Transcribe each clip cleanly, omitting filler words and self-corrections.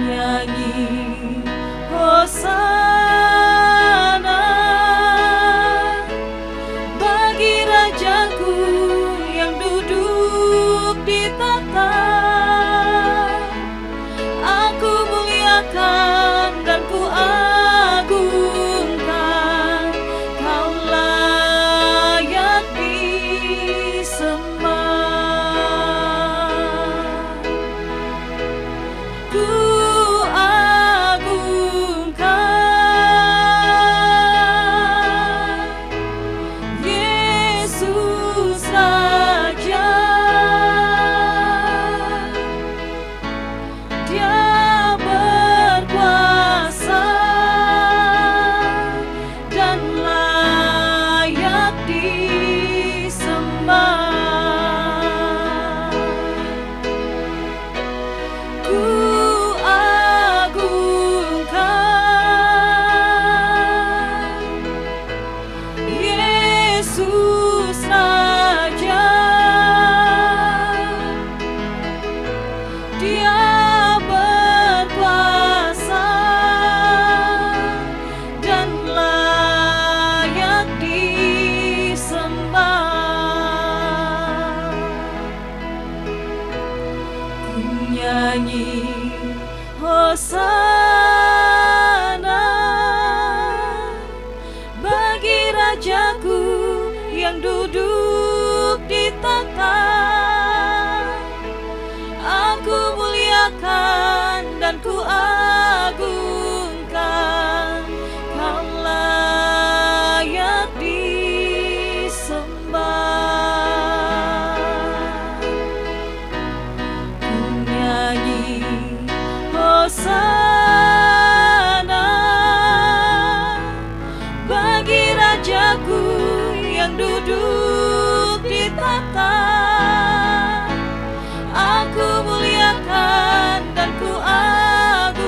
nyanyi Hosana bagi Rajaku yang duduk di tahta. Aku muliakan dan ku agungkan, Kau layak disembah. Ku agungkan Yesus Raja. Dia berkuasa dan layak disembah. Ku agungkan Yesus Raja. Dia berkuasa dan layak disembah. Ku nyanyi Hosana bagi Rajaku yang duduk di tahta. Aku muliakan dan ku agungkan, Kau layak disembah. Ku nyanyi Hosana bagi Rajaku yang duduk di tahta. Aku muliakan dan ku agungkan,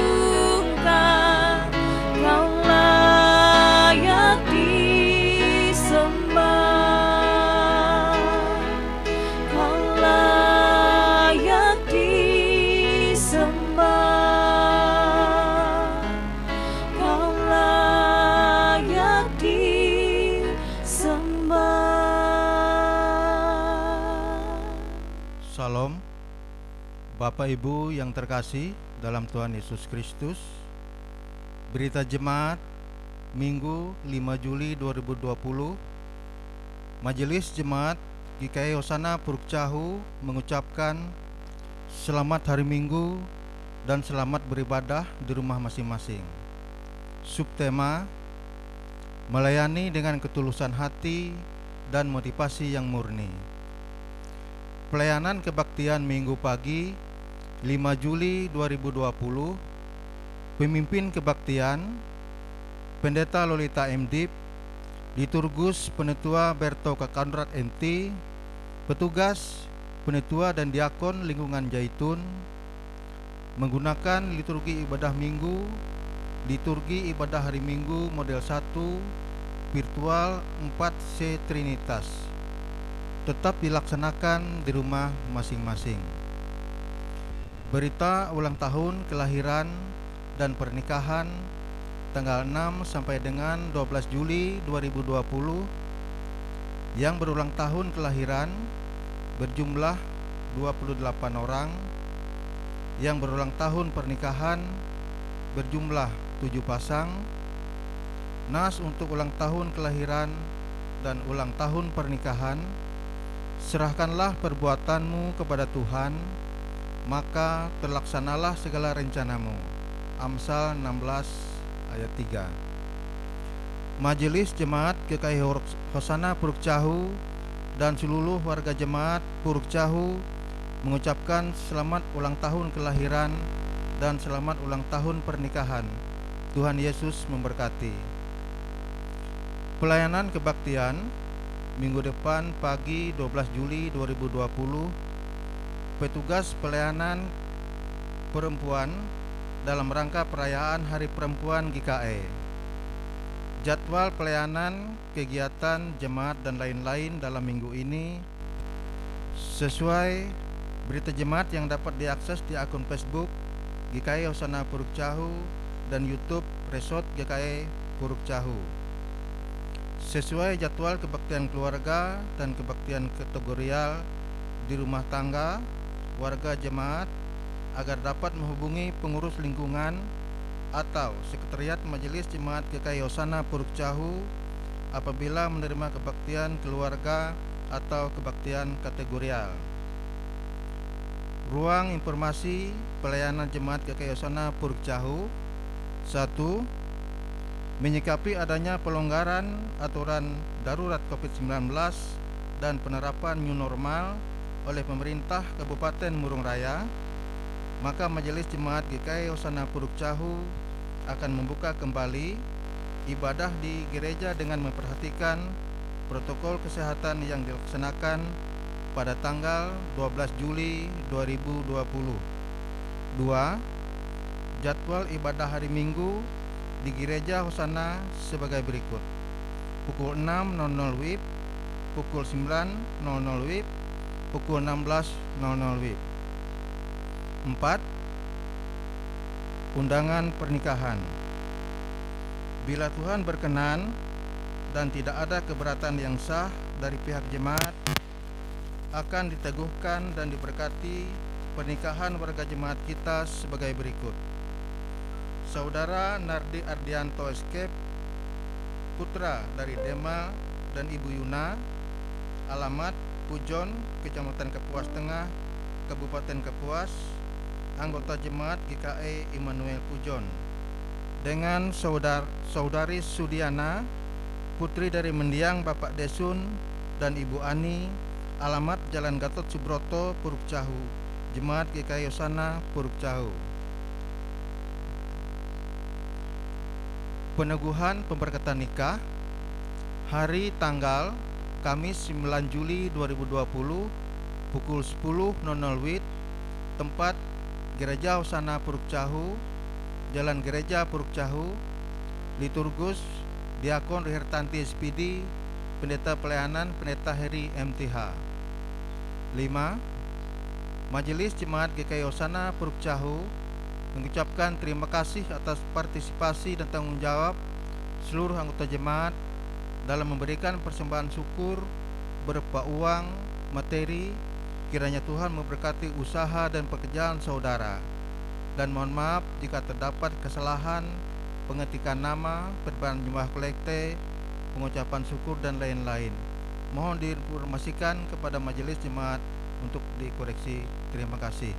Kau layak disembah. Kau layak disembah. Kau layak disembah. Salam, Bapak Ibu yang terkasih dalam Tuhan Yesus Kristus. Berita Jemaat Minggu 5 Juli 2020. Majelis Jemaat GKI Hosana Puruk Cahu mengucapkan selamat hari Minggu dan selamat beribadah di rumah masing-masing. Subtema: melayani dengan ketulusan hati dan motivasi yang murni. Pelayanan kebaktian Minggu pagi 5 Juli 2020. Pemimpin kebaktian Pendeta Lolita M. Dip, Liturgus Penetua Berto Kakanrat MT, petugas penetua dan diakon lingkungan Jaitun menggunakan liturgi ibadah minggu, liturgi ibadah hari Minggu model 1 virtual 4C Trinitas, tetap dilaksanakan di rumah masing-masing. Berita ulang tahun kelahiran dan pernikahan tanggal 6 sampai dengan 12 Juli 2020 yang berulang tahun kelahiran berjumlah 28 orang, yang berulang tahun pernikahan berjumlah 7 pasang. Nas untuk ulang tahun kelahiran dan ulang tahun pernikahan: serahkanlah perbuatanmu kepada Tuhan, maka terlaksanalah segala rencanamu. Amsal 16 ayat 3. Majelis Jemaat GKI Hosana Puruk Cahu dan seluruh warga jemaat Puruk Cahu mengucapkan selamat ulang tahun kelahiran dan selamat ulang tahun pernikahan. Tuhan Yesus memberkati. Pelayanan kebaktian minggu depan pagi 12 Juli 2020. Petugas pelayanan perempuan dalam rangka perayaan Hari Perempuan GKE. Jadwal pelayanan, kegiatan, jemaat dan lain-lain dalam minggu ini sesuai berita jemaat yang dapat diakses di akun Facebook GKI Hosana Puruk Cahu dan YouTube Resort GKI Puruk Cahu. Sesuai jadwal kebaktian keluarga dan kebaktian kategorial di rumah tangga warga jemaat agar dapat menghubungi pengurus lingkungan atau sekretariat Majelis Jemaat GKI Hosana Puruk Cahu apabila menerima kebaktian keluarga atau kebaktian kategorial. Ruang informasi pelayanan Jemaat GKI Hosana Puruk Cahu. 1. Menyikapi adanya pelonggaran aturan darurat COVID-19 dan penerapan new normal oleh pemerintah Kabupaten Murung Raya, maka Majelis Jemaat GKI Hosana Puruk Cahu akan membuka kembali ibadah di gereja dengan memperhatikan protokol kesehatan yang dilaksanakan pada tanggal 12 Juli 2020. 2. Jadwal ibadah hari Minggu di Gereja Hosana sebagai berikut: pukul 6.00 WIB, pukul 9.00 WIB, pukul 16.00 WIB. 4. Undangan pernikahan. Bila Tuhan berkenan dan tidak ada keberatan yang sah dari pihak jemaat, akan diteguhkan dan diberkati pernikahan warga jemaat kita sebagai berikut: Saudara Nardi Ardianto Escape, putra dari Dema dan Ibu Yuna, alamat Pujon, Kecamatan Kapuas Tengah, Kabupaten Kapuas, anggota jemaat GKI Immanuel Pujon, dengan saudari Sudiana, putri dari mendiang Bapak Desun dan Ibu Ani, alamat Jalan Gatot Subroto, Puruk Cahu, Jemaat GKI Hosana Puruk Cahu. Peneguhan pemberkatan nikah. Hari tanggal Kamis 9 Juli 2020 pukul 10.00 WIB, tempat Gereja Hosana Puruk Cahu, Jalan Gereja Puruk Cahu. Liturgus Diakon Rihertanti SPD, Pendeta Pelayanan Pendeta Heri MTH. 5. Majelis Jemaat GKI Hosana Puruk Cahu mengucapkan terima kasih atas partisipasi dan tanggung jawab seluruh anggota jemaat dalam memberikan persembahan syukur berupa uang, materi. Kiranya Tuhan memberkati usaha dan pekerjaan saudara, dan mohon maaf jika terdapat kesalahan pengetikan nama, perubahan jumlah kolekte, pengucapan syukur dan lain-lain. Mohon diinformasikan kepada majelis jemaat untuk dikoreksi. Terima kasih.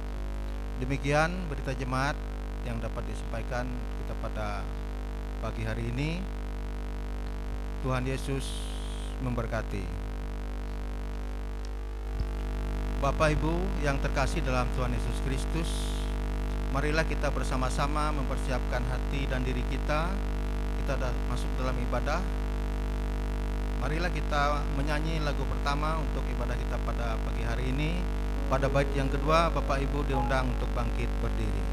Demikian berita jemaat yang dapat disampaikan kita pada pagi hari ini. Tuhan Yesus memberkati. Bapak Ibu yang terkasih dalam Tuhan Yesus Kristus, marilah kita bersama-sama mempersiapkan hati dan diri kita. Kita sudah masuk dalam ibadah. Marilah kita menyanyi lagu pertama untuk ibadah kita pada pagi hari ini. Pada bait yang kedua, Bapak Ibu diundang untuk bangkit berdiri.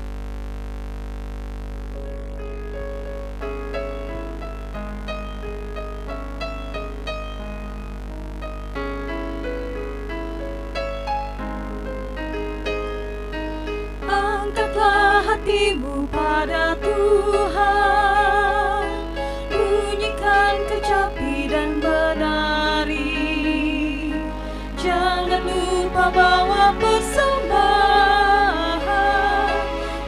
Angkatlah hatimu pada Tuhan, bunyikan kecapi dan benari. Jangan lupa bawa persembahan.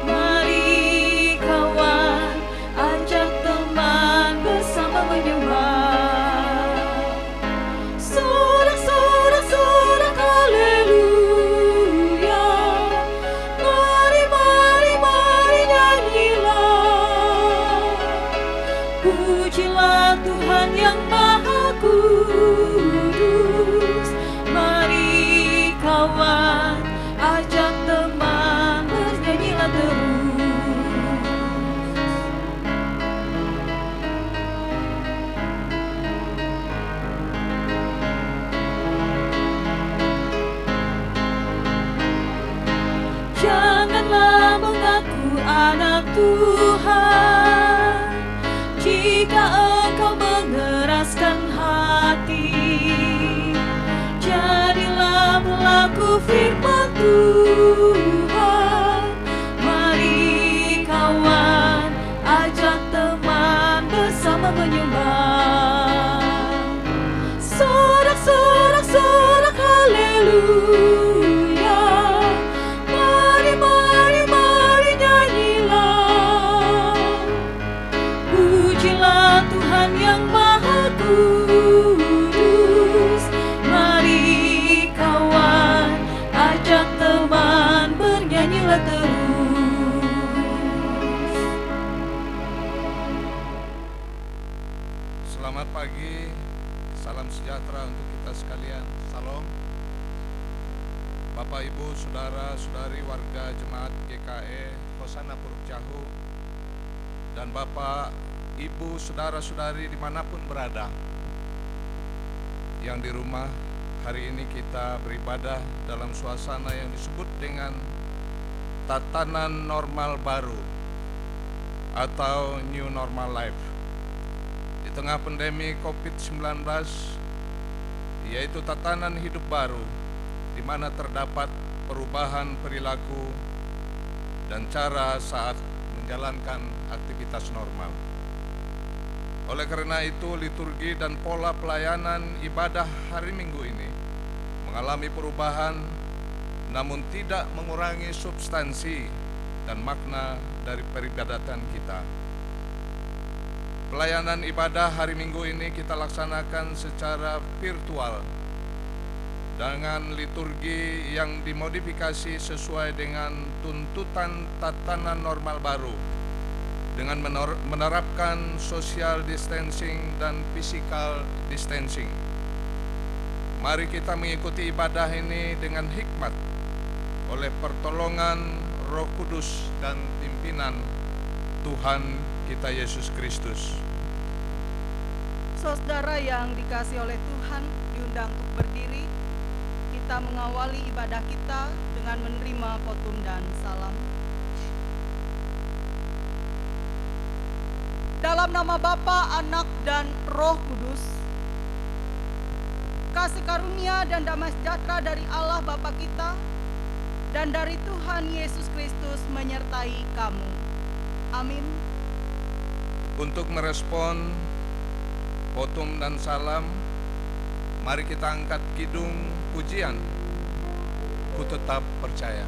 Mari kawan, ajak teman bersama menyembah. Sorak-sorak haleluya. Mari nyanyilah. Pujilah Tuhan yang Maha Kudus. Mari kawan, ajak teman, bernyanyilah terus. Janganlah mengaku anak Tuhan jika engkau mengeraskan hati. Jadilah pelaku firman Tuhan. Mari Selamat pagi, salam sejahtera untuk kita sekalian. Salam. Bapak, Ibu, Saudara-saudari warga Jemaat GKE Hosana Puruk Jahu, dan Bapak, Ibu, Saudara-saudari dimanapun berada, yang di rumah hari ini kita beribadah dalam suasana yang disebut dengan tatanan normal baru atau new normal life. Di tengah pandemi COVID-19, yaitu tatanan hidup baru di mana terdapat perubahan perilaku dan cara saat menjalankan aktivitas normal. Oleh karena itu, liturgi dan pola pelayanan ibadah hari Minggu ini mengalami perubahan, namun tidak mengurangi substansi dan makna dari peribadatan kita. Pelayanan ibadah hari Minggu ini kita laksanakan secara virtual dengan liturgi yang dimodifikasi sesuai dengan tuntutan tatanan normal baru dengan menerapkan social distancing dan physical distancing. Mari kita mengikuti ibadah ini dengan hikmat oleh pertolongan Roh Kudus dan pimpinan Tuhan kita Yesus Kristus. Saudara yang dikasihi oleh Tuhan, diundang untuk berdiri. Kita mengawali ibadah kita dengan menerima potum dan salam. Dalam nama Bapa, Anak, dan Roh Kudus, kasih karunia dan damai sejahtera dari Allah Bapa kita dan dari Tuhan Yesus Kristus menyertai kamu. Amin. Untuk merespon potum dan salam, mari kita angkat kidung pujian, Ku Tetap Percaya.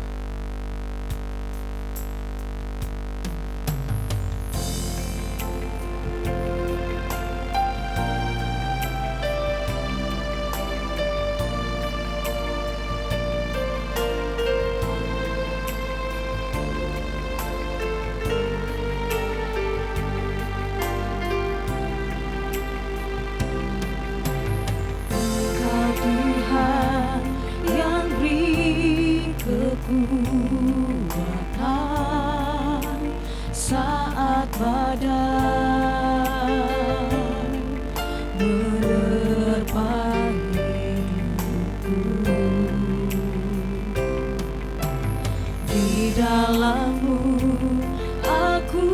Saat badai menerpa hidupku, di dalam-Mu aku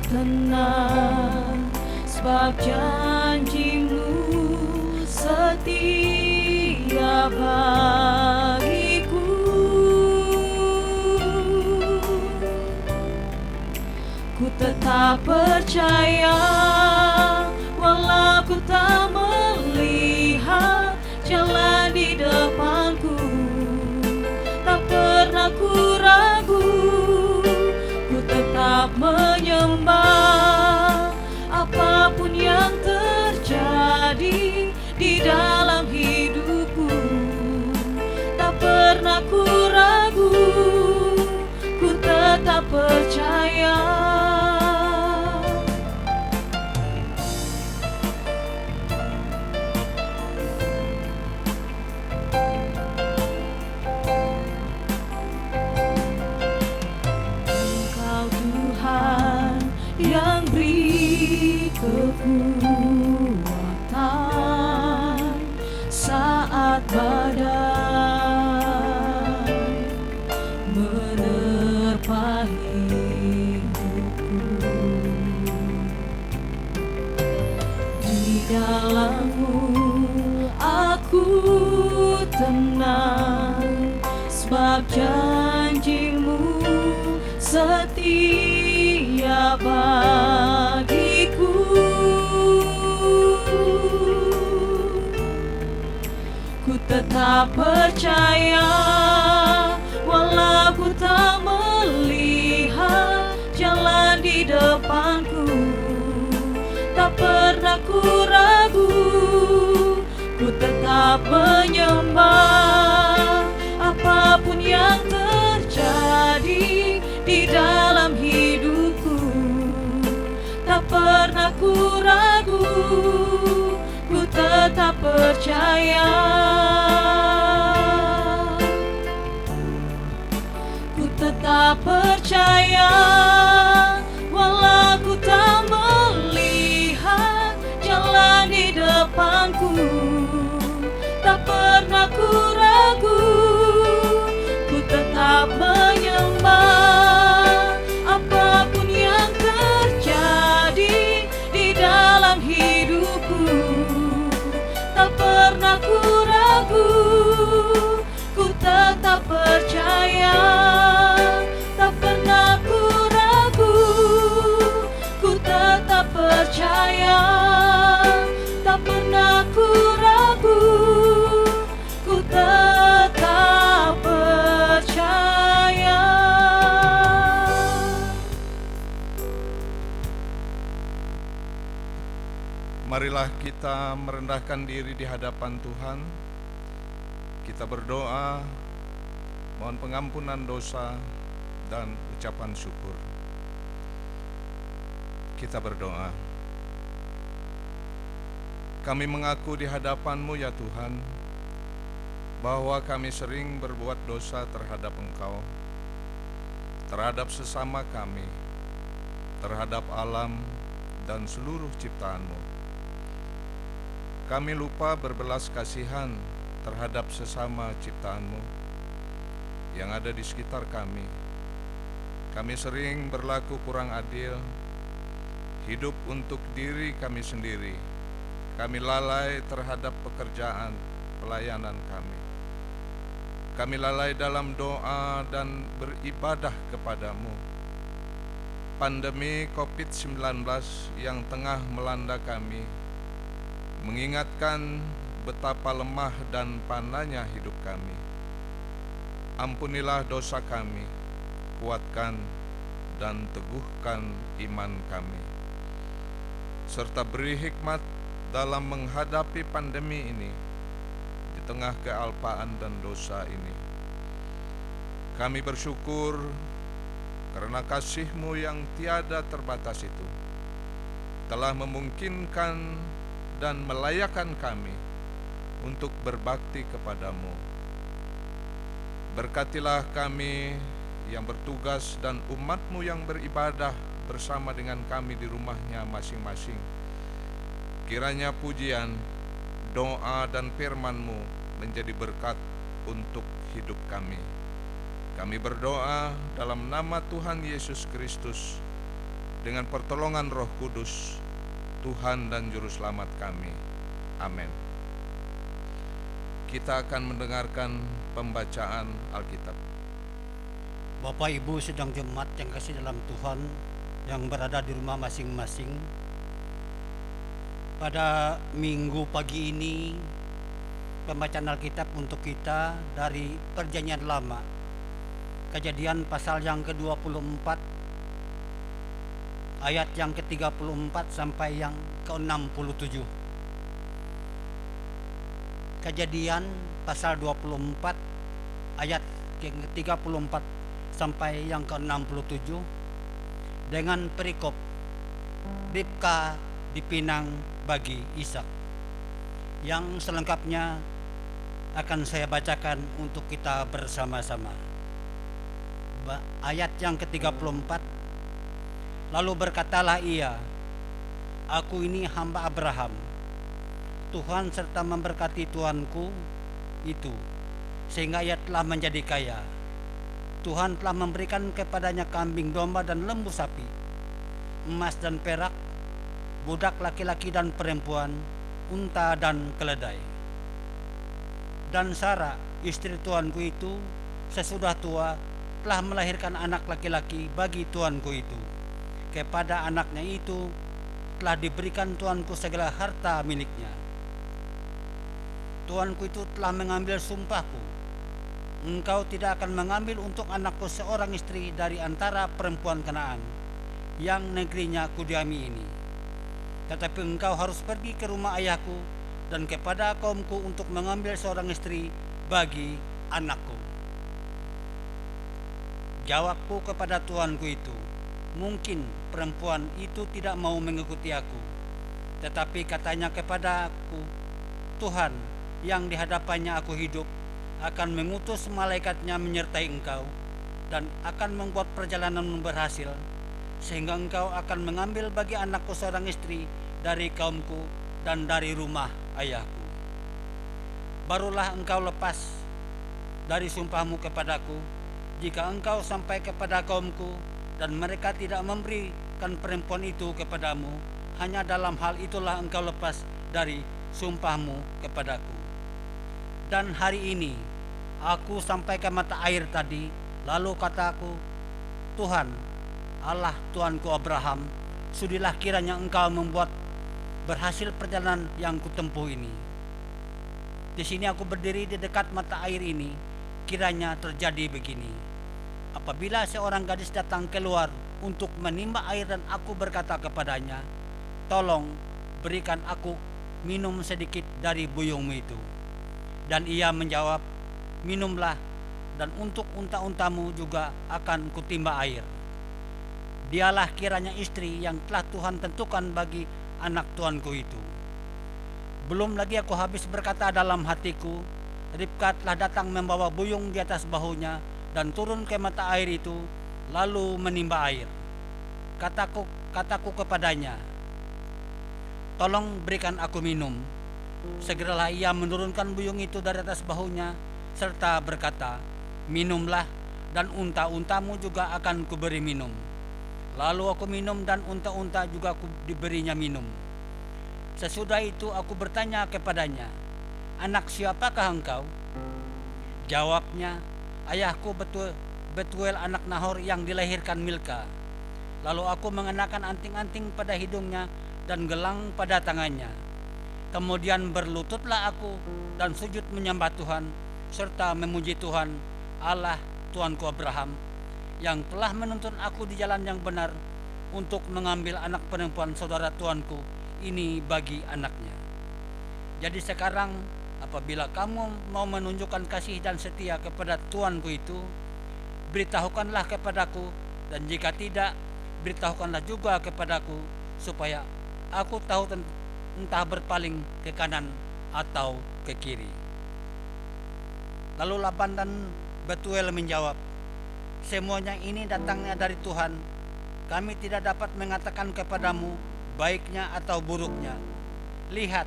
tenang, sebab janji-Mu setia bagiku. Ku tetap percaya, walau ku tak melihat jalan di depanku. Tak pernah ku ragu, ku tetap menyembah. Apapun yang terjadi di dalam hidupku, tak pernah ku ragu, ku tetap percaya. Yang beri kekuatan saat badai menerpa hidupku. Di dalam-Mu aku tenang, sebab janji-Mu setia bagiku. Ku tetap percaya, walau ku tak melihat jalan di depanku. Tak pernah ku ragu, ku tetap menyembah. Apapun yang terjadi di dalam hidupku. Tak pernah ku ragu, ku tetap percaya. Ku tetap percaya, walau ku tak melihat jalan di depanku. Tak pernah ku ragu, ku tetap menyembah. Apapun yang terjadi di dalam hidupku, tak pernah ku ragu, ku tetap percaya. Tak pernah ku ragu, ku tetap percaya. Tak pernah ku ragu, ku tetap percaya. Marilah kita merendahkan diri di hadapan Tuhan. Kita berdoa, mohon pengampunan dosa dan ucapan syukur. Kita berdoa. Kami mengaku di hadapan-Mu ya Tuhan, bahwa kami sering berbuat dosa terhadap Engkau, terhadap sesama kami, terhadap alam dan seluruh ciptaan-Mu. Kami lupa berbelas kasihan terhadap sesama ciptaan-Mu yang ada di sekitar kami. Kami sering berlaku kurang adil, hidup untuk diri kami sendiri. Kami lalai terhadap pekerjaan, pelayanan kami. Kami lalai dalam doa dan beribadah kepadamu. Pandemi COVID-19 yang tengah melanda kami mengingatkan betapa lemah dan panahnya hidup kami. Ampunilah dosa kami, kuatkan dan teguhkan iman kami, serta beri hikmat dalam menghadapi pandemi ini di tengah kealpaan dan dosa ini. Kami bersyukur karena kasih-Mu yang tiada terbatas itu telah memungkinkan dan melayakkan kami untuk berbakti kepadamu. Berkatilah kami yang bertugas dan umat-Mu yang beribadah bersama dengan kami di rumahnya masing-masing. Kiranya pujian, doa dan firman-Mu menjadi berkat untuk hidup kami. Kami berdoa dalam nama Tuhan Yesus Kristus dengan pertolongan Roh Kudus, Tuhan dan Juru Selamat kami. Amin. Kita akan mendengarkan pembacaan Alkitab. Bapak Ibu sidang jemaat yang kasih dalam Tuhan yang berada di rumah masing-masing, pada minggu pagi ini pembacaan Alkitab untuk kita dari Perjanjian Lama, Kejadian pasal yang ke-24 ayat yang ke-34 sampai yang ke-67. Kejadian pasal 24 ayat yang ke-34 sampai yang ke-67 dengan perikop Ribka dipinang bagi Ishak. Yang selengkapnya akan saya bacakan untuk kita bersama-sama. Ayat yang ke-34. Lalu berkatalah ia, aku ini hamba Abraham. Tuhan serta memberkati tuanku itu, sehingga ia telah menjadi kaya. Tuhan telah memberikan kepadanya kambing domba dan lembu sapi, emas dan perak, budak laki-laki dan perempuan, unta dan keledai. Dan Sarah, istri tuanku itu, sesudah tua, telah melahirkan anak laki-laki bagi tuanku itu. Kepada anaknya itu telah diberikan tuanku segala harta miliknya. Tuanku itu telah mengambil sumpahku, engkau tidak akan mengambil untuk anakku seorang istri dari antara perempuan Kanaan yang negerinya kudiami ini, tetapi engkau harus pergi ke rumah ayahku dan kepada kaumku untuk mengambil seorang istri bagi anakku. Jawabku kepada tuanku itu, mungkin perempuan itu tidak mau mengikuti aku. Tetapi katanya kepadaku, Tuhan yang di hadapannya aku hidup akan mengutus malaikatnya menyertai engkau dan akan membuat perjalananmu berhasil, sehingga engkau akan mengambil bagi anakku seorang istri dari kaumku dan dari rumah ayahku. Barulah engkau lepas dari sumpahmu kepadaku, jika engkau sampai kepada kaumku dan mereka tidak memberikan perempuan itu kepadamu, hanya dalam hal itulah engkau lepas dari sumpahmu kepadaku. Dan hari ini aku sampai ke mata air tadi, lalu kataku, Tuhan, Allah Tuanku Abraham, sudilah kiranya engkau membuat berhasil perjalanan yang kutempuh ini. Di sini aku berdiri di dekat mata air ini, kiranya terjadi begini. Apabila seorang gadis datang keluar untuk menimba air dan aku berkata kepadanya, tolong berikan aku minum sedikit dari buyungmu itu. Dan ia menjawab, minumlah, dan untuk unta-untamu juga akan kutimba air. Dialah kiranya istri yang telah Tuhan tentukan bagi anak tuanku itu. Belum lagi aku habis berkata dalam hatiku, Ribka telah datang membawa buyung di atas bahunya dan turun ke mata air itu, lalu menimba air. Kataku kepadanya, tolong berikan aku minum. Segeralah ia menurunkan buyung itu dari atas bahunya serta berkata, minumlah, dan unta-untamu juga akan kuberi minum. Lalu aku minum dan unta-unta juga aku diberinya minum. Sesudah itu aku bertanya kepadanya, anak siapakah engkau? Jawabnya, ayahku Betuel anak Nahor yang dilahirkan Milka. Lalu aku mengenakan anting-anting pada hidungnya dan gelang pada tangannya. Kemudian berlututlah aku dan sujud menyembah Tuhan serta memuji Tuhan Allah Tuanku Abraham yang telah menuntun aku di jalan yang benar untuk mengambil anak perempuan saudara tuanku ini bagi anaknya. Jadi sekarang apabila kamu mau menunjukkan kasih dan setia kepada tuanku itu, beritahukanlah kepadaku, dan jika tidak, beritahukanlah juga kepadaku, supaya aku tahu entah berpaling ke kanan atau ke kiri. Lalu Laban dan Betuel menjawab, semuanya ini datangnya dari Tuhan. Kami tidak dapat mengatakan kepadamu baiknya atau buruknya. Lihat,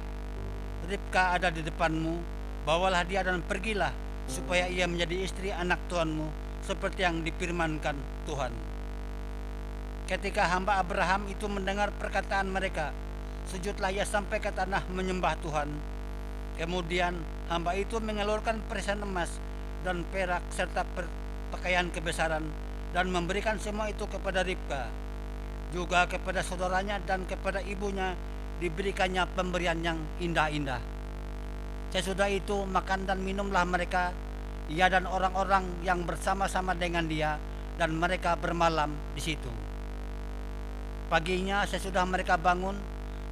Ribka ada di depanmu, bawalah dia dan pergilah, supaya ia menjadi istri anak tuanmu, seperti yang difirmankan Tuhan. Ketika hamba Abraham itu mendengar perkataan mereka, sujudlah ia sampai ke tanah menyembah Tuhan. Kemudian hamba itu mengeluarkan perhiasan emas dan perak serta pakaian kebesaran dan memberikan semua itu kepada Ribka. Juga kepada saudaranya dan kepada ibunya diberikannya pemberian yang indah-indah. Sesudah itu makan dan minumlah mereka, ia dan orang-orang yang bersama-sama dengan dia, dan mereka bermalam di situ. Paginya sesudah mereka bangun,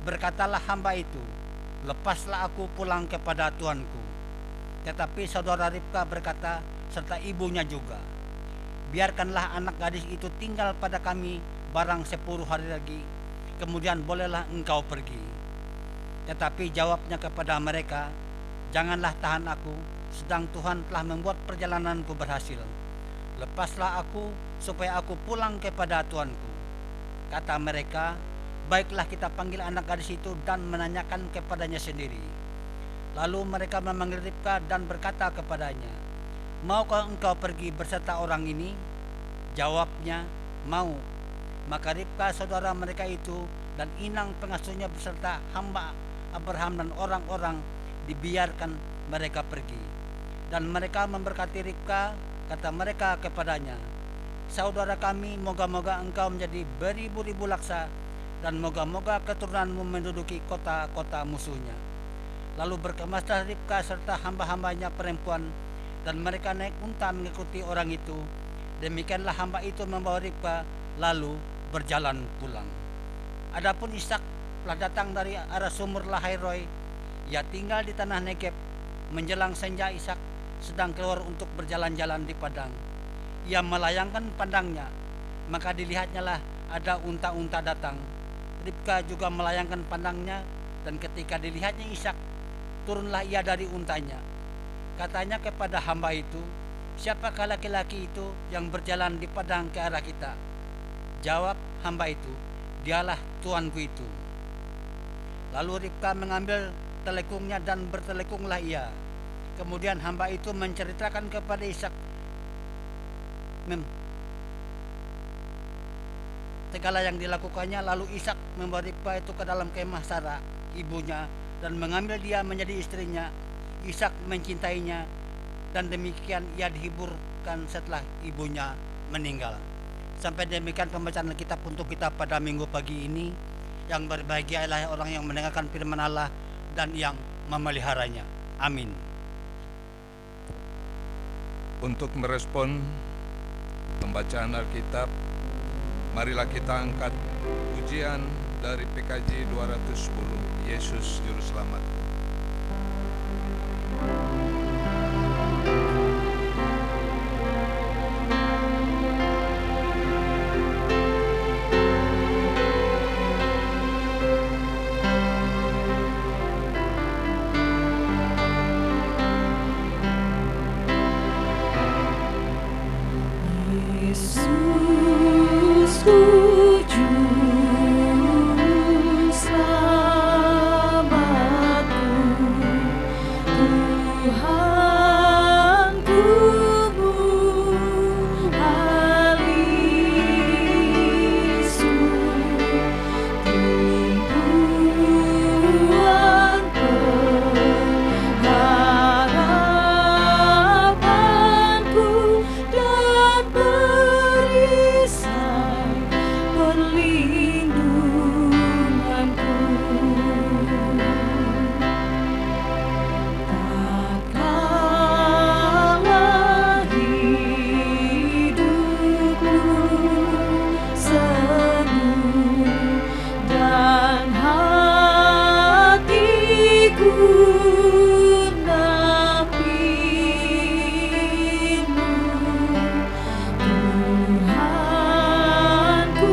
berkatalah hamba itu, lepaslah aku pulang kepada tuanku. Tetapi saudara Ribka berkata, serta ibunya juga, biarkanlah anak gadis itu tinggal pada kami barang 10 hari lagi, kemudian bolehlah engkau pergi. Tetapi jawabnya kepada mereka, janganlah tahan aku, sedang Tuhan telah membuat perjalananku berhasil. Lepaslah aku supaya aku pulang kepada tuanku. Kata mereka, baiklah kita panggil anak gadis itu dan menanyakan kepadanya sendiri. Lalu mereka memanggil Ribka dan berkata kepadanya, maukah engkau pergi berserta orang ini? Jawabnya, mau. Maka Ribka saudara mereka itu dan inang pengasuhnya beserta hamba Abraham dan orang-orang dibiarkan mereka pergi. Dan mereka memberkati Ribka, kata mereka kepadanya, saudara kami, moga-moga engkau menjadi beribu-ribu laksa, dan moga-moga keturunanmu menduduki kota-kota musuhnya. Lalu berkemaslah Ribka serta hamba-hambanya perempuan, dan mereka naik unta mengikuti orang itu. Demikianlah hamba itu membawa Ribka lalu berjalan pulang. Adapun Ishak telah datang dari arah sumur Lahai-roi. Ia tinggal di tanah Negeb. Menjelang senja Ishak sedang keluar untuk berjalan-jalan di padang. ia melayangkan pandangnya, maka dilihatnya lah ada unta-unta datang. Ribka juga melayangkan pandangnya, dan ketika dilihatnya Ishak, turunlah ia dari untanya. Katanya kepada hamba itu, siapakah laki-laki itu yang berjalan di padang ke arah kita? Jawab hamba itu, dialah tuanku itu. Lalu Ribka mengambil telekungnya dan bertelekunglah ia. Kemudian hamba itu menceritakan kepada Ishak segala yang dilakukannya. Lalu Ishak membawa Ribka itu ke dalam kemah Sarah ibunya dan mengambil dia menjadi istrinya. Ishak mencintainya, dan demikian ia dihiburkan setelah ibunya meninggal. Sampai demikian pembacaan Alkitab untuk kita pada minggu pagi ini. Yang berbahagia adalah orang yang mendengarkan firman Allah dan yang memeliharanya. Amin. Untuk merespon pembacaan Alkitab, marilah kita angkat pujian dari PKJ 210, Yesus Juru Selamatku. Yesus Juru Selamatku, Tuhanku Muhalisu, tumpuan pengharapanku dan perisai perlindunganku. Tatkala hidupku semu dan hatiku napimu, Tuhanku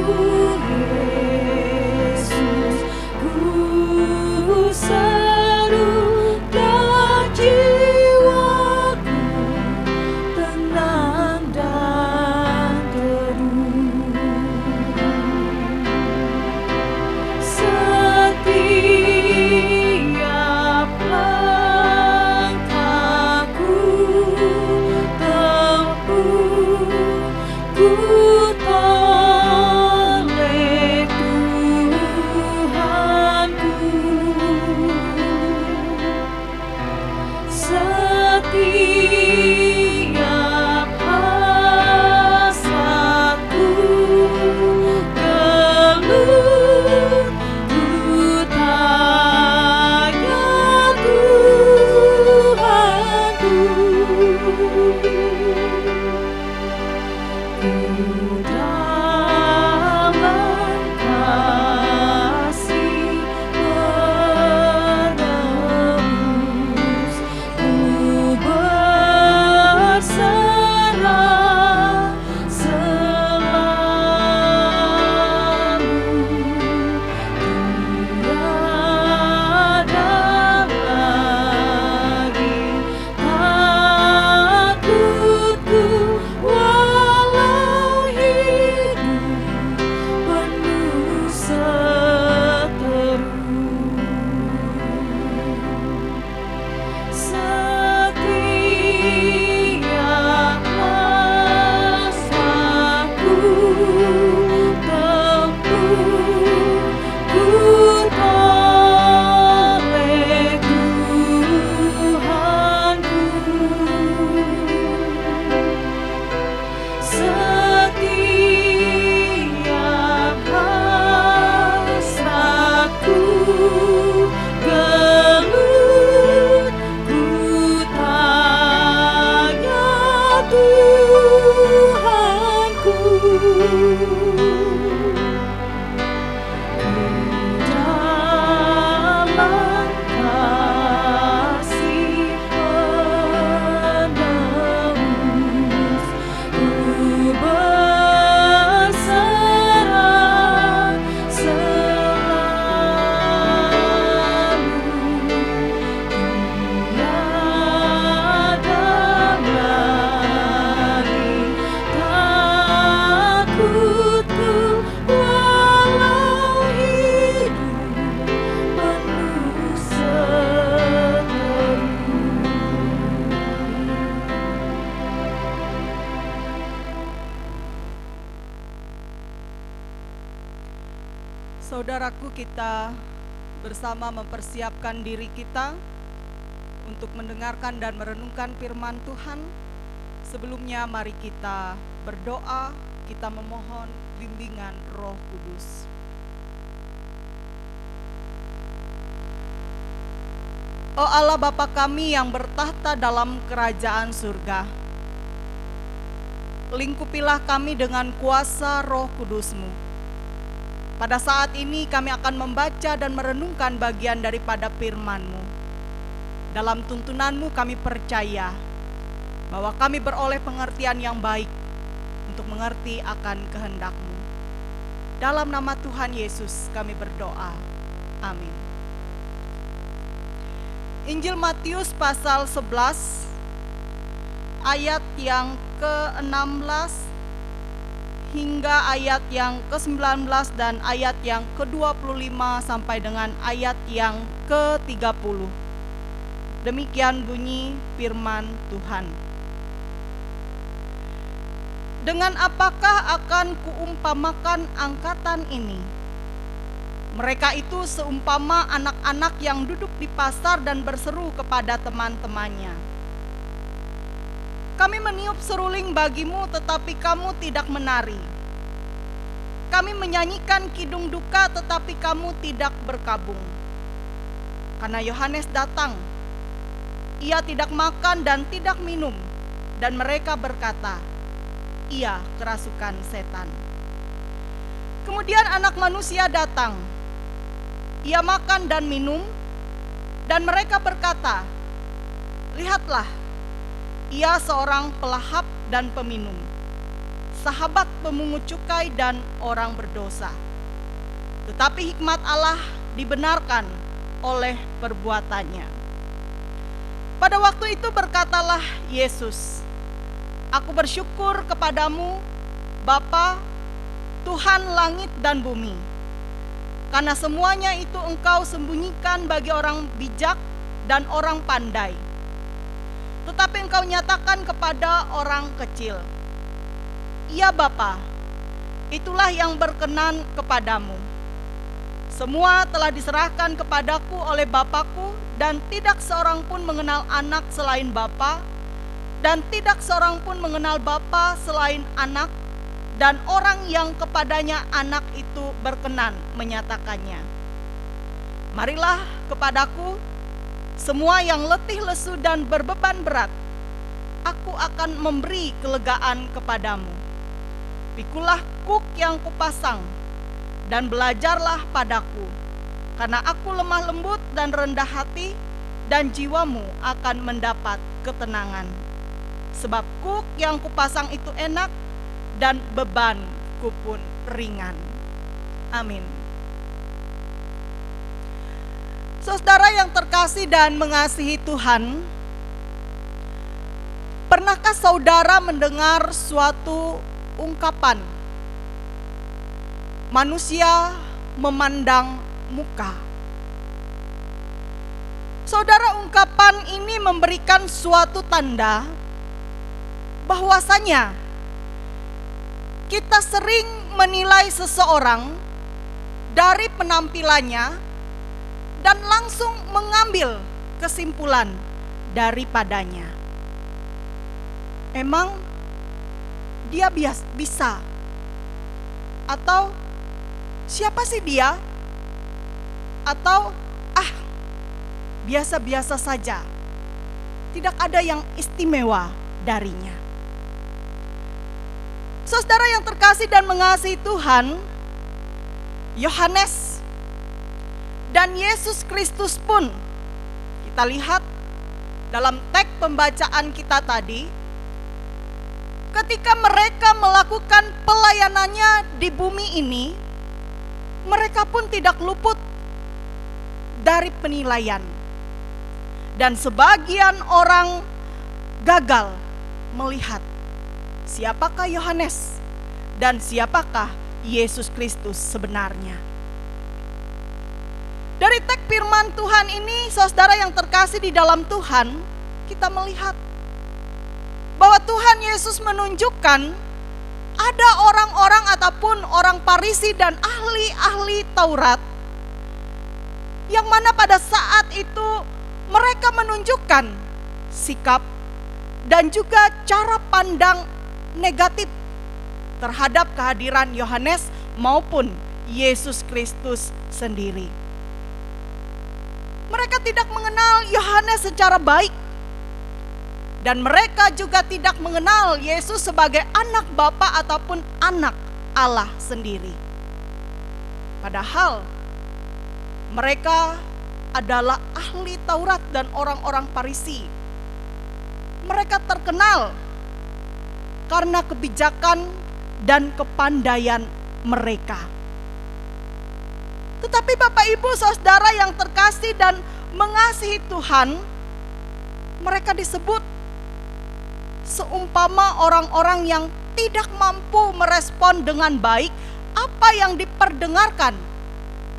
Yesus, ku seru dan jiwaku tenang dan teduh. Setiap langkahku tempuh, ku toleh Tuhanku. Setiap hasratku gelut, ku tanya Tuhanku. Ku dalam kasih menebus, ku berserah selalu. Tiada lagi takutku, walau hidup penuh seteru. Setiap hasratku tempuh, ku toleh Tuhanku. Setiap hasratku gelut, ku tanya Tuhanku. Dalam kasih menebus, ku Saudaraku, kita bersama mempersiapkan diri kita untuk mendengarkan dan merenungkan firman Tuhan. Sebelumnya mari kita berdoa, kita memohon bimbingan Roh Kudus. Oh Allah Bapa kami yang bertahta dalam kerajaan surga, lingkupilah kami dengan kuasa Roh Kudus-Mu. Pada saat ini kami akan membaca dan merenungkan bagian daripada firman-Mu. Dalam tuntunan-Mu kami percaya bahwa kami beroleh pengertian yang baik untuk mengerti akan kehendak-Mu. Dalam nama Tuhan Yesus kami berdoa. Amin. Injil Matius pasal 11 ayat yang ke-16 hingga ayat yang ke-19 dan ayat yang ke-25 sampai dengan ayat yang ke-30. Demikian bunyi firman Tuhan. Dengan apakah akan kuumpamakan angkatan ini? Mereka itu seumpama anak-anak yang duduk di pasar dan berseru kepada teman-temannya. Kami meniup seruling bagimu, tetapi kamu tidak menari. Kami menyanyikan kidung duka, tetapi kamu tidak berkabung. Karena Yohanes datang, ia tidak makan dan tidak minum, dan mereka berkata, ia kerasukan setan. Kemudian Anak Manusia datang, ia makan dan minum, dan mereka berkata, lihatlah, ia seorang pelahap dan peminum, sahabat pemungut cukai dan orang berdosa. Tetapi hikmat Allah dibenarkan oleh perbuatannya. Pada waktu itu berkatalah Yesus, aku bersyukur kepadamu, Bapa, Tuhan langit dan bumi, karena semuanya itu Engkau sembunyikan bagi orang bijak dan orang pandai, tetapi Engkau nyatakan kepada orang kecil. Ya Bapa, itulah yang berkenan kepadamu. Semua telah diserahkan kepadaku oleh Bapakku, dan tidak seorang pun mengenal anak selain Bapa, dan tidak seorang pun mengenal Bapa selain anak, dan orang yang kepadanya anak itu berkenan menyatakannya. Marilah kepadaku, semua yang letih lesu dan berbeban berat, aku akan memberi kelegaan kepadamu. Pikulah kuk yang kupasang, dan belajarlah padaku, karena aku lemah lembut dan rendah hati, dan jiwamu akan mendapat ketenangan. Sebab kuk yang kupasang itu enak, dan bebanku pun ringan. Amin. Saudara yang terkasih dan mengasihi Tuhan, pernahkah saudara mendengar suatu ungkapan, manusia memandang muka? Saudara, ungkapan ini memberikan suatu tanda bahwasanya kita sering menilai seseorang dari penampilannya dan langsung mengambil kesimpulan daripadanya. Emang dia bisa? Atau siapa sih dia? Atau biasa-biasa saja, tidak ada yang istimewa darinya. Saudara yang terkasih dan mengasihi Tuhan, Yohanes dan Yesus Kristus pun kita lihat dalam teks pembacaan kita tadi, ketika mereka melakukan pelayanannya di bumi ini, mereka pun tidak luput dari penilaian. Dan sebagian orang gagal melihat siapakah Yohanes dan siapakah Yesus Kristus sebenarnya. Dari teks firman Tuhan ini, saudara yang terkasih di dalam Tuhan, kita melihat bahwa Tuhan Yesus menunjukkan ada orang-orang ataupun orang Farisi dan ahli-ahli Taurat yang mana pada saat itu mereka menunjukkan sikap dan juga cara pandang negatif terhadap kehadiran Yohanes maupun Yesus Kristus sendiri. Mereka tidak mengenal Yohanes secara baik, dan mereka juga tidak mengenal Yesus sebagai anak Bapa ataupun anak Allah sendiri. Padahal mereka adalah ahli Taurat dan orang-orang Farisi. Mereka terkenal karena kebijakan dan kepandaian mereka. Tetapi Bapak Ibu Saudara yang terkasih dan mengasihi Tuhan, mereka disebut seumpama orang-orang yang tidak mampu merespon dengan baik apa yang diperdengarkan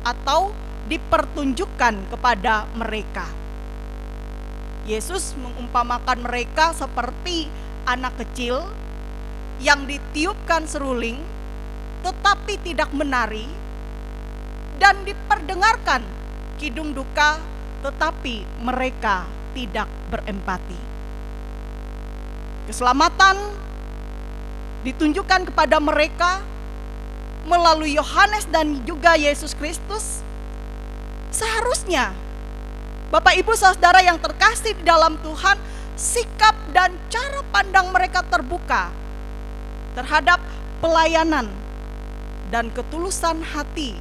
atau dipertunjukkan kepada mereka. Yesus mengumpamakan mereka seperti anak kecil yang ditiupkan seruling tetapi tidak menari, dan diperdengarkan kidung duka tetapi mereka tidak berempati. Keselamatan ditunjukkan kepada mereka melalui Yohanes dan juga Yesus Kristus. Seharusnya Bapak Ibu Saudara yang terkasih di dalam Tuhan, sikap dan cara pandang mereka terbuka terhadap pelayanan dan ketulusan hati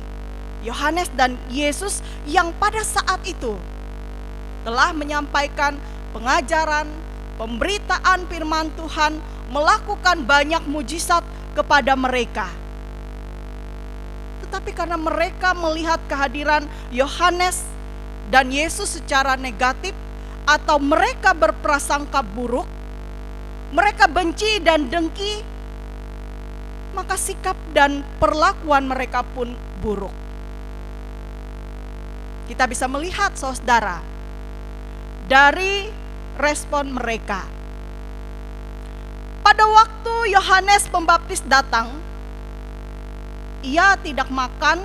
Yohanes dan Yesus yang pada saat itu telah menyampaikan pengajaran, pemberitaan firman Tuhan, melakukan banyak mujizat kepada mereka. Tetapi karena mereka melihat kehadiran Yohanes dan Yesus secara negatif, atau mereka berprasangka buruk, mereka benci dan dengki, maka sikap dan perlakuan mereka pun buruk. Kita bisa melihat saudara dari respon mereka. Pada waktu Yohanes Pembaptis datang, ia tidak makan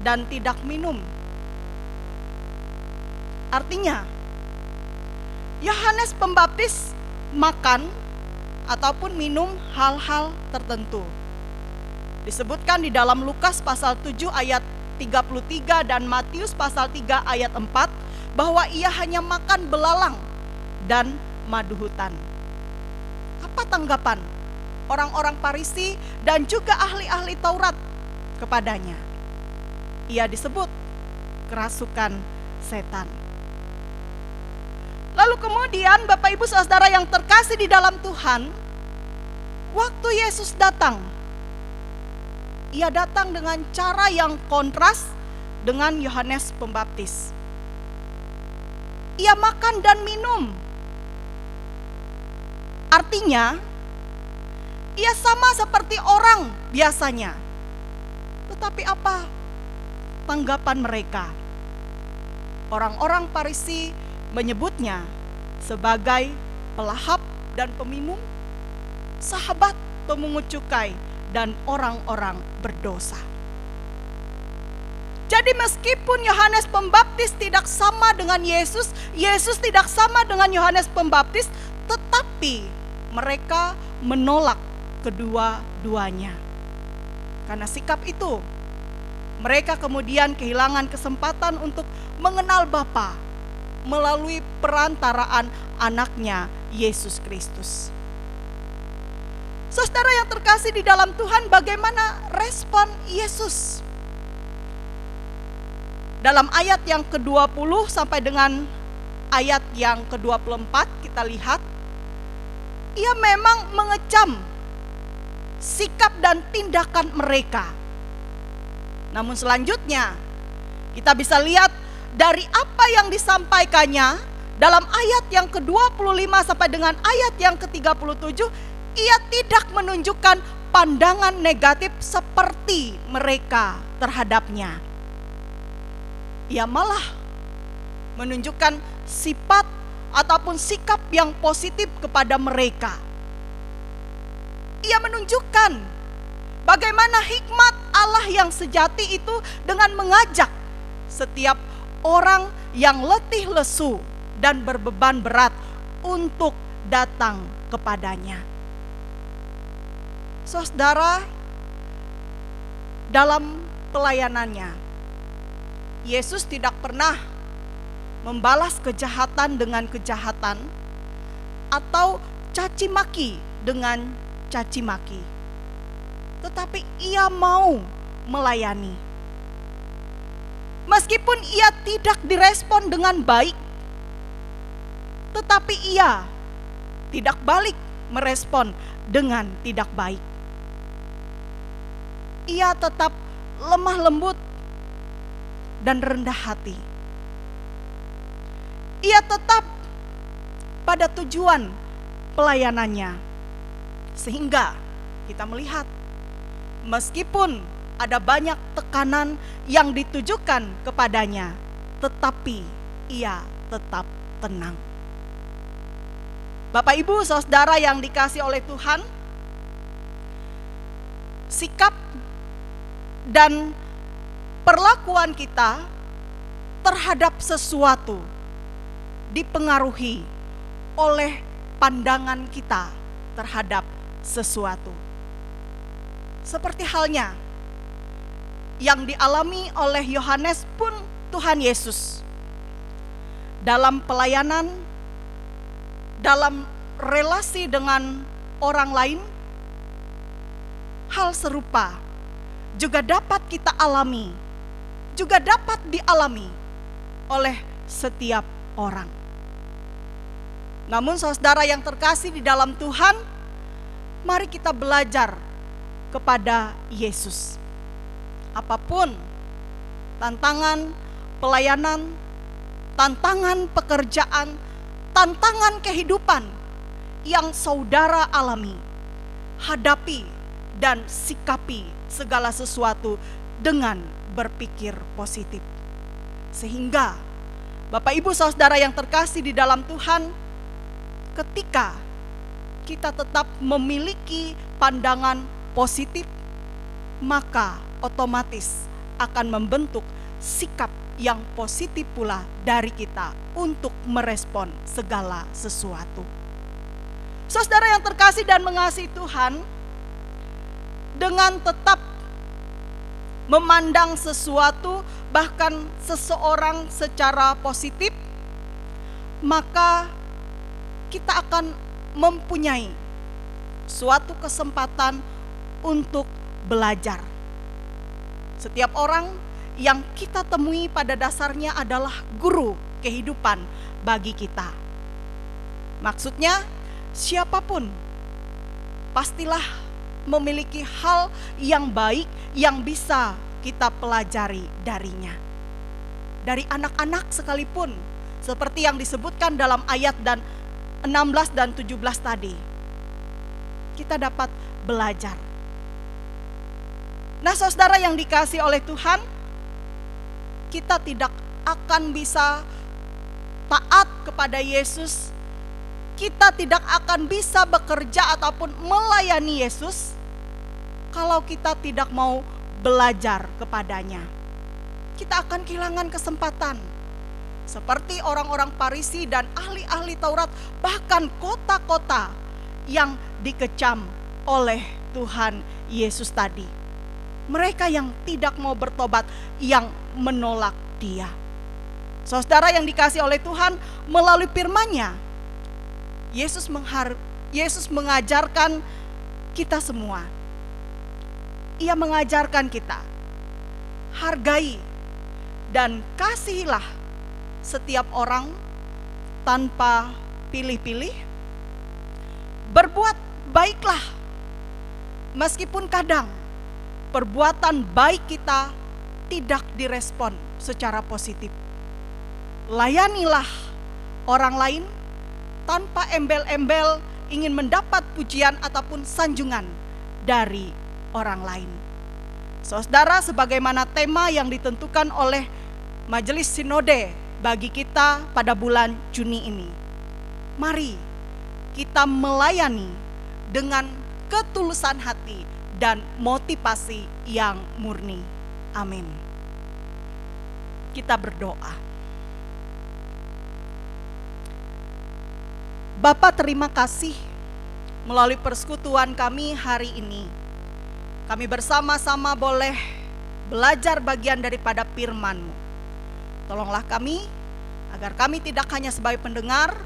dan tidak minum. Artinya, Yohanes Pembaptis makan ataupun minum hal-hal tertentu. Disebutkan di dalam Lukas pasal 7 ayat 33 dan Matius pasal 3 ayat 4 bahwa ia hanya makan belalang dan madu hutan. Apa tanggapan orang-orang Farisi dan juga ahli-ahli Taurat kepadanya? Ia disebut kerasukan setan. Lalu kemudian Bapak Ibu Saudara yang terkasih di dalam Tuhan, waktu Yesus datang, ia datang dengan cara yang kontras dengan Yohanes Pembaptis. Ia makan dan minum. Artinya, ia sama seperti orang biasanya. Tetapi apa tanggapan mereka? Orang-orang Farisi menyebutnya sebagai pelahap dan peminum, sahabat pemungut cukai, dan orang-orang berdosa. Jadi meskipun Yohanes Pembaptis tidak sama dengan Yesus, Yesus tidak sama dengan Yohanes Pembaptis, tetapi mereka menolak kedua-duanya. Karena sikap itu, mereka kemudian kehilangan kesempatan untuk mengenal Bapa melalui perantaraan anaknya Yesus Kristus. Saudara yang terkasih di dalam Tuhan, bagaimana respon Yesus? Dalam ayat yang ke-20 sampai dengan ayat yang ke-24 kita lihat, ia memang mengecam sikap dan tindakan mereka. Namun selanjutnya kita bisa lihat dari apa yang disampaikannya dalam ayat yang ke-25 sampai dengan ayat yang ke-37, ia tidak menunjukkan pandangan negatif seperti mereka terhadapnya. Ia malah menunjukkan sifat ataupun sikap yang positif kepada mereka. Ia menunjukkan bagaimana hikmat Allah yang sejati itu dengan mengajak setiap orang yang letih lesu dan berbeban berat untuk datang kepadanya. Saudara, dalam pelayanannya, Yesus tidak pernah membalas kejahatan dengan kejahatan atau caci maki dengan caci maki. Tetapi ia mau melayani. Meskipun ia tidak direspon dengan baik, tetapi ia tidak balik merespon dengan tidak baik. Ia tetap lemah lembut dan rendah hati. Ia tetap pada tujuan pelayanannya. Sehingga kita melihat meskipun ada banyak tekanan yang ditujukan kepadanya, tetapi ia tetap tenang. Bapak Ibu Saudara yang dikasihi oleh Tuhan, sikap dan perlakuan kita terhadap sesuatu dipengaruhi oleh pandangan kita terhadap sesuatu. Seperti halnya yang dialami oleh Yohanes pun Tuhan Yesus dalam pelayanan, dalam relasi dengan orang lain. Hal serupa juga dapat kita alami, juga dapat dialami oleh setiap orang. Namun saudara yang terkasih di dalam Tuhan, mari kita belajar kepada Yesus. Apapun tantangan pelayanan, tantangan pekerjaan, tantangan kehidupan yang saudara alami, hadapi dan sikapi segala sesuatu dengan berpikir positif. Sehingga Bapak Ibu Saudara yang terkasih di dalam Tuhan, ketika kita tetap memiliki pandangan positif, maka otomatis akan membentuk sikap yang positif pula dari kita untuk merespon segala sesuatu. Saudara yang terkasih dan mengasihi Tuhan, dengan tetap memandang sesuatu, bahkan seseorang secara positif, maka kita akan mempunyai suatu kesempatan untuk belajar. Setiap orang yang kita temui pada dasarnya adalah guru kehidupan bagi kita. Maksudnya, siapapun pastilah memiliki hal yang baik yang bisa kita pelajari darinya. Dari anak-anak sekalipun, seperti yang disebutkan dalam ayat 16 dan 17 tadi, kita dapat belajar. Nah, saudara yang dikasihi oleh Tuhan, kita tidak akan bisa taat kepada Yesus, kita tidak akan bisa bekerja ataupun melayani Yesus kalau kita tidak mau belajar kepadanya. Kita akan kehilangan kesempatan. Seperti orang-orang Farisi dan ahli-ahli Taurat, bahkan kota-kota yang dikecam oleh Tuhan Yesus tadi. Mereka yang tidak mau bertobat, yang menolak Dia. Saudara yang dikasihi oleh Tuhan, melalui firman-Nya, Yesus mengajarkan kita semua. Ia mengajarkan kita, hargai dan kasihilah setiap orang tanpa pilih-pilih. Berbuat baiklah, meskipun kadang perbuatan baik kita tidak direspon secara positif. Layanilah orang lain tanpa embel-embel ingin mendapat pujian ataupun sanjungan dari orang lain. Saudara, sebagaimana tema yang ditentukan oleh Majelis Sinode bagi kita pada bulan Juni ini, mari kita melayani dengan ketulusan hati, dan motivasi yang murni. Amin. Kita berdoa. Bapa, terima kasih melalui persekutuan kami hari ini. Kami bersama-sama boleh belajar bagian daripada firman-Mu. Tolonglah kami agar kami tidak hanya sebagai pendengar,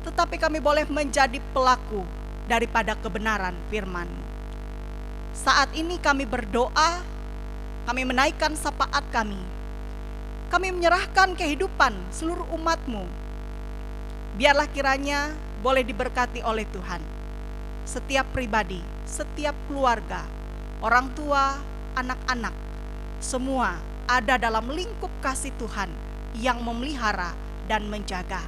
tetapi kami boleh menjadi pelaku daripada kebenaran firman-Mu. Saat ini kami berdoa, kami menaikkan syafaat kami. Kami menyerahkan kehidupan seluruh umat-Mu. Biarlah kiranya boleh diberkati oleh Tuhan. Setiap pribadi, setiap keluarga, orang tua, anak-anak, semua ada dalam lingkup kasih Tuhan yang memelihara dan menjaga.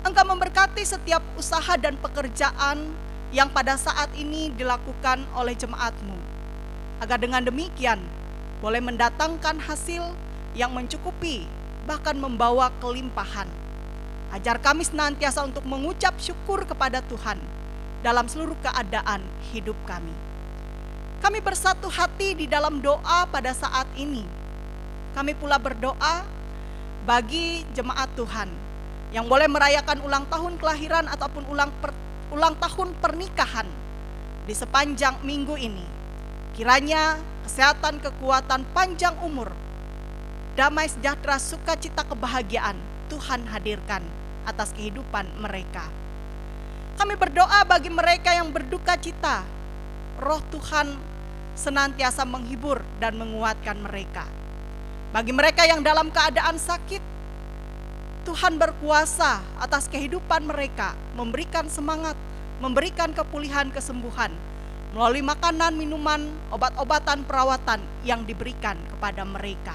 Engkau memberkati setiap usaha dan pekerjaan yang pada saat ini dilakukan oleh jemaat-Mu, agar dengan demikian boleh mendatangkan hasil yang mencukupi, bahkan membawa kelimpahan. Ajar kami senantiasa untuk mengucap syukur kepada Tuhan dalam seluruh keadaan hidup kami. Kami bersatu hati di dalam doa pada saat ini. Kami pula berdoa bagi jemaat Tuhan yang boleh merayakan ulang tahun kelahiran ataupun ulang tahun pernikahan di sepanjang minggu ini. Kiranya kesehatan, kekuatan, panjang umur, damai sejahtera, sukacita, kebahagiaan Tuhan hadirkan atas kehidupan mereka. Kami berdoa bagi mereka yang berduka cita, Roh Tuhan senantiasa menghibur dan menguatkan mereka. Bagi mereka yang dalam keadaan sakit, Tuhan berkuasa atas kehidupan mereka, memberikan semangat, memberikan kepulihan, kesembuhan melalui makanan, minuman, obat-obatan, perawatan yang diberikan kepada mereka.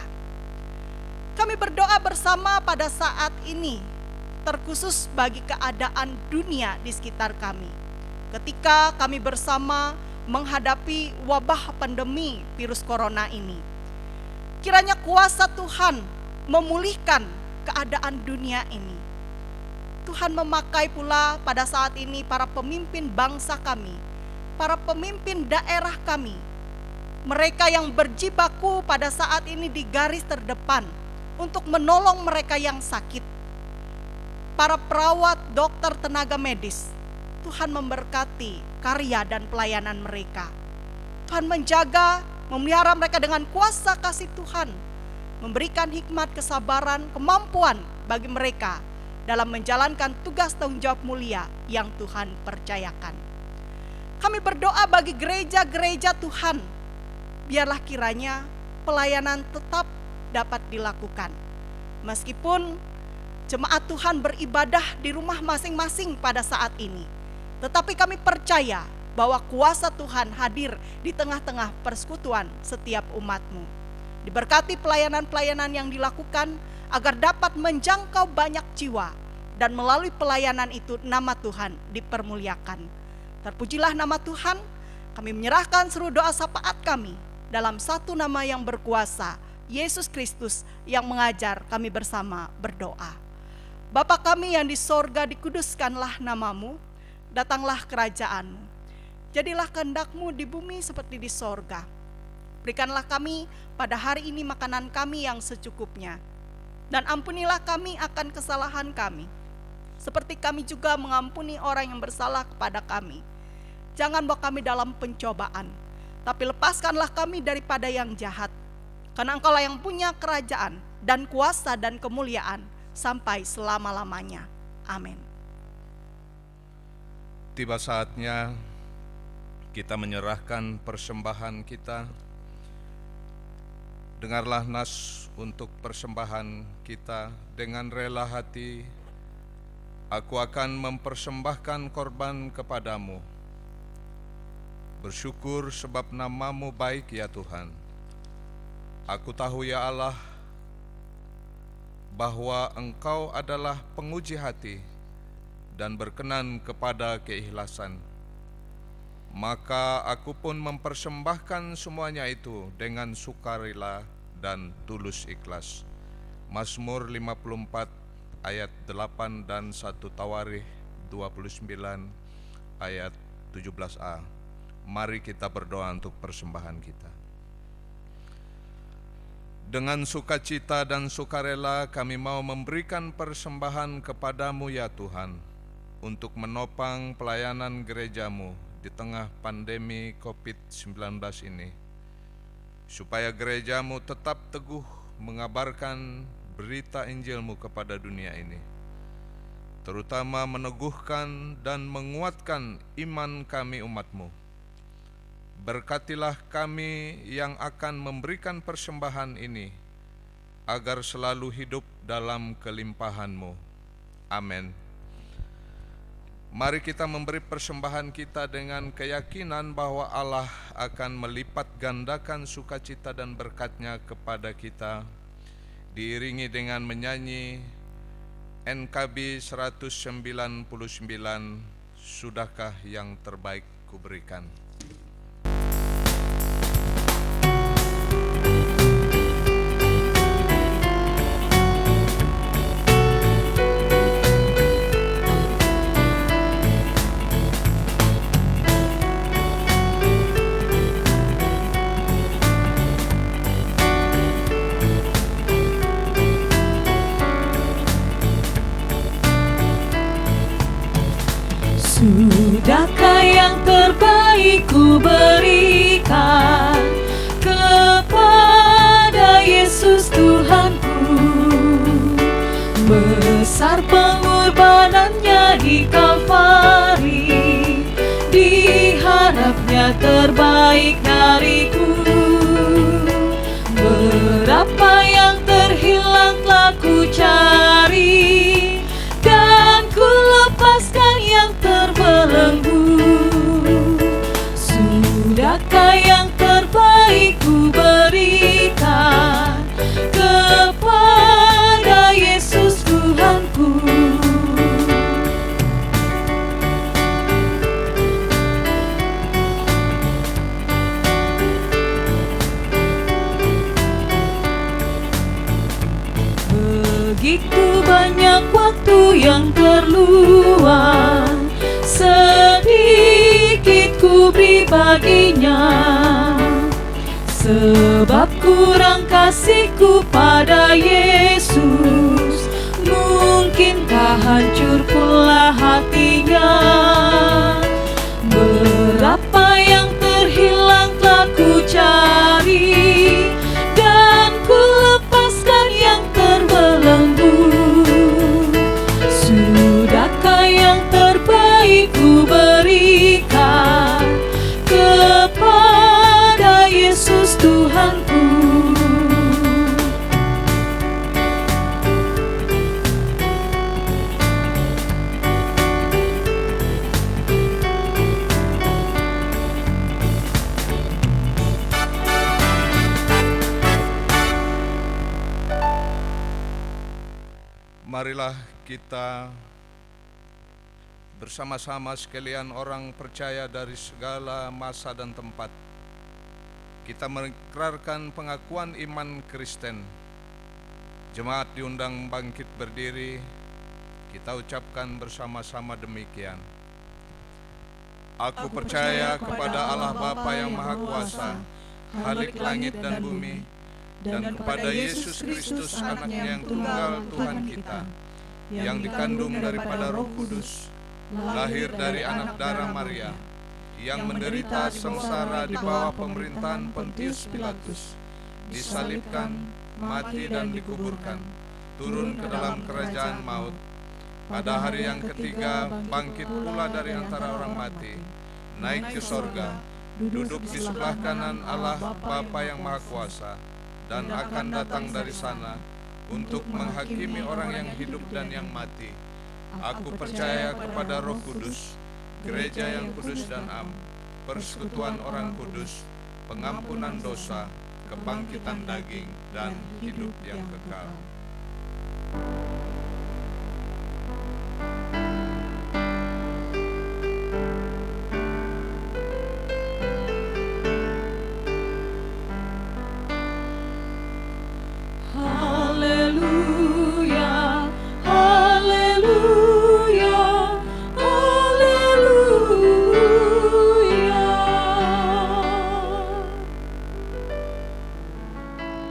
Kami berdoa bersama pada saat ini, terkhusus bagi keadaan dunia di sekitar kami. Ketika kami bersama menghadapi wabah pandemi virus corona ini, kiranya kuasa Tuhan memulihkan keadaan dunia ini. Tuhan memakai pula pada saat ini para pemimpin bangsa kami, para pemimpin daerah kami, mereka yang berjibaku pada saat ini di garis terdepan untuk menolong mereka yang sakit. Para perawat, dokter, tenaga medis, Tuhan memberkati karya dan pelayanan mereka. Tuhan menjaga, memelihara mereka dengan kuasa kasih Tuhan, memberikan hikmat, kesabaran, kemampuan bagi mereka dalam menjalankan tugas tanggung jawab mulia yang Tuhan percayakan. Kami berdoa bagi gereja-gereja Tuhan, biarlah kiranya pelayanan tetap dapat dilakukan. Meskipun jemaat Tuhan beribadah di rumah masing-masing pada saat ini, tetapi kami percaya bahwa kuasa Tuhan hadir di tengah-tengah persekutuan setiap umat-Mu. Diberkati pelayanan-pelayanan yang dilakukan agar dapat menjangkau banyak jiwa, dan melalui pelayanan itu nama Tuhan dipermuliakan. Terpujilah nama Tuhan. Kami menyerahkan seluruh doa syafaat kami dalam satu nama yang berkuasa, Yesus Kristus yang mengajar kami bersama berdoa. Bapa kami yang di sorga, dikuduskanlah namamu, datanglah kerajaan-Mu. Jadilah kehendak-Mu di bumi seperti di sorga. Berikanlah kami pada hari ini makanan kami yang secukupnya. Dan ampunilah kami akan kesalahan kami, seperti kami juga mengampuni orang yang bersalah kepada kami. Jangan bawa kami dalam pencobaan, tapi lepaskanlah kami daripada yang jahat. Karena Engkaulah yang punya kerajaan dan kuasa dan kemuliaan sampai selama-lamanya. Amin. Tiba saatnya kita menyerahkan persembahan kita. Dengarlah nas untuk persembahan kita dengan rela hati. Aku akan mempersembahkan korban kepadamu. Bersyukur sebab nama-Mu baik ya Tuhan. Aku tahu ya Allah bahwa Engkau adalah penguji hati dan berkenan kepada keikhlasan. Maka aku pun mempersembahkan semuanya itu dengan sukarela dan tulus ikhlas. Mazmur 54 ayat 8 dan 1 Tawarikh 29 ayat 17a. Mari kita berdoa untuk persembahan kita. Dengan sukacita dan sukarela kami mau memberikan persembahan kepadamu ya Tuhan, untuk menopang pelayanan gerejamu di tengah pandemi COVID-19 ini, supaya gerejamu tetap teguh mengabarkan berita Injilmu kepada dunia ini, terutama meneguhkan dan menguatkan iman kami umatmu. Berkatilah kami yang akan memberikan persembahan ini, agar selalu hidup dalam kelimpahan-Mu. Amin. Mari kita memberi persembahan kita dengan keyakinan bahwa Allah akan melipat gandakan sukacita dan berkat-Nya kepada kita, diiringi dengan menyanyi NKB 199, Sudahkah yang terbaik kuberikan. Sudahkah yang terbaik ku berikan kepada Yesus Tuhanku? Besar pengorbanannya di Kalvari, diharapnya terbaik dariku. Berapa yang terhilang telah ku cari, dan ku lepaskan yang terbelenggu. Sudahkah yang terbaik ku berikan kepada Yesus Tuhanku? Begitu banyak waktu yang terluang, sedikit ku beri baginya. Sebab kurang kasihku pada Yesus, mungkinkah hancur pula hatinya? Berapa yang terhilang telah ku cari, dan ku lepaskan yang terbelenggu. Sudahkah yang terbaik ku berikan kepada Yesus Tuhanku? Marilah kita bersama-sama sekalian orang percaya dari segala masa dan tempat, kita mengikrarkan pengakuan iman Kristen. Jemaat diundang bangkit berdiri, kita ucapkan bersama-sama demikian. Aku percaya kepada Allah Bapa yang Maha Kuasa, Khalik langit dan bumi, dan kepada Yesus Kristus anaknya yang tunggal Tuhan kita, yang dikandung daripada Roh Kudus, lahir dari anak darah Maria, yang menderita sengsara di bawah pemerintahan Pontius Pilatus, disalibkan, mati dan dikuburkan, turun ke dalam kerajaan maut, pada hari yang ketiga bangkit pula dari antara orang mati, naik ke sorga, duduk di sebelah kanan Allah Bapa yang Maha Kuasa, dan akan datang dari sana untuk menghakimi orang yang hidup dan yang mati. Aku percaya kepada Roh Kudus, gereja yang kudus dan am, persekutuan orang kudus, pengampunan dosa, kebangkitan daging, dan hidup yang kekal. Haleluya, haleluya, haleluya.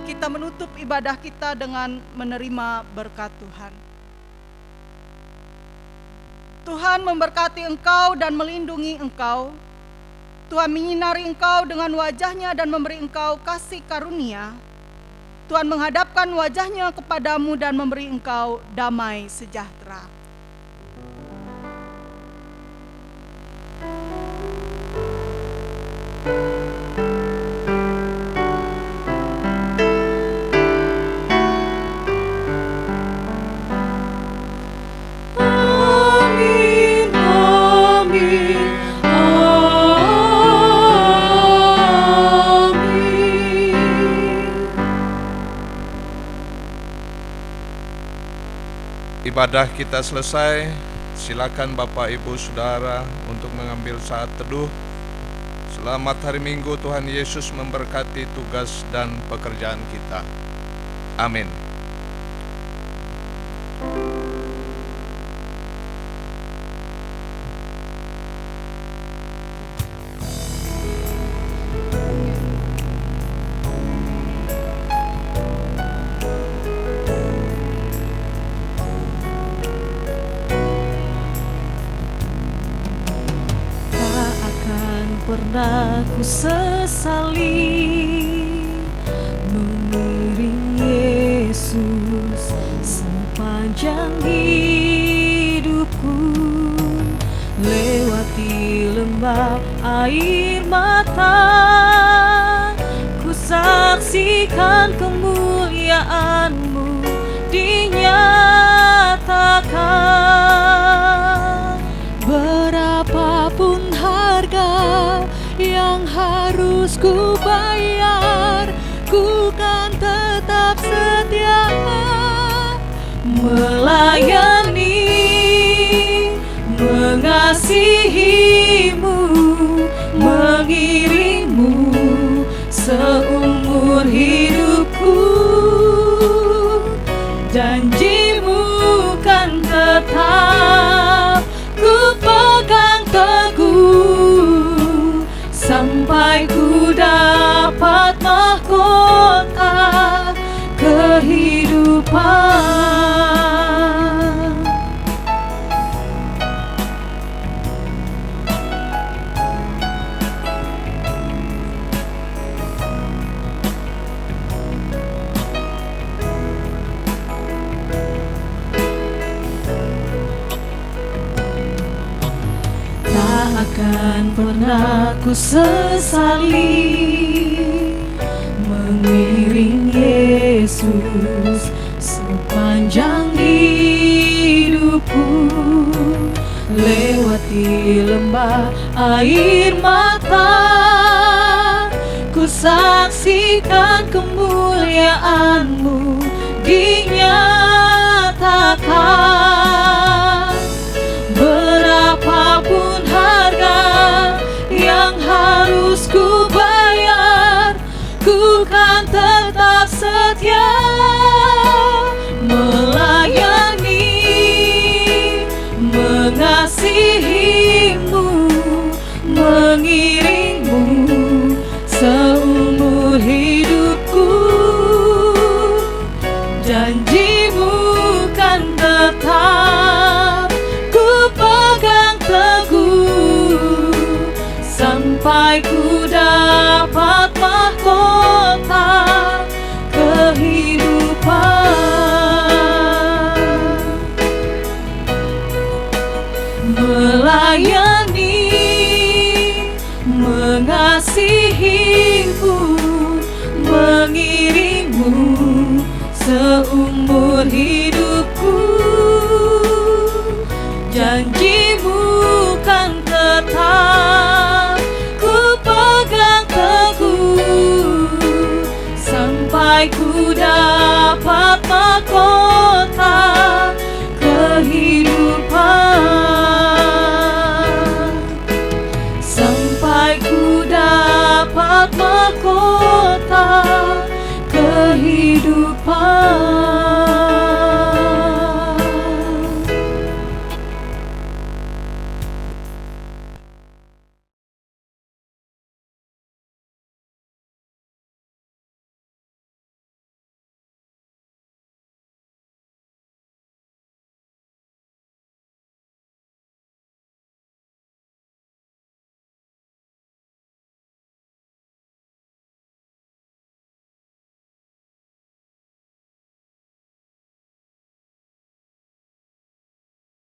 kita menutup ibadah kita dengan menerima berkat Tuhan. Tuhan memberkati engkau dan melindungi engkau. Tuhan menyinari engkau dengan wajah-Nya dan memberi engkau kasih karunia. Tuhan menghadapkan wajah-Nya kepadamu dan memberi engkau damai sejahtera. Amin, amin, amin. Ibadah kita selesai. Silakan Bapak Ibu Saudara untuk mengambil saat teduh. Selamat hari Minggu, Tuhan Yesus memberkati tugas dan pekerjaan kita. Amin. Pernah ku sesali mengiring Yesus sepanjang hidupku, lewati lembah air mata, ku saksikan kemuliaan-Mu dinyatakan. Berapapun harga yang harus ku bayar, ku kan tetap setia melayani, mengasihi-Mu, mengiring-Mu seumur hidupku. Janji-Mu kan tetap ku pegang teguh, sampai ku dapat mahkota kehidupan. Tak akan pernah ku sesali mengiring Yesus sepanjang hidupku, lewati lembah air mata, ku saksikan kemuliaan-Mu dinyatakan. Berapapun harga yang harus ku bayar, ku kan tetap setia melayani, mengasihi-Mu, mengiring-Mu seumur hidupku. Janji-Mu kan tetap ku pegang teguh, sampai ku dapat mahkota kehidupan. Melayani, mengasihi-Mu, mengiring-Mu seumur hidupku. Janji-Mu kan tetap ku pegang teguh, sampai ku dapat mahkota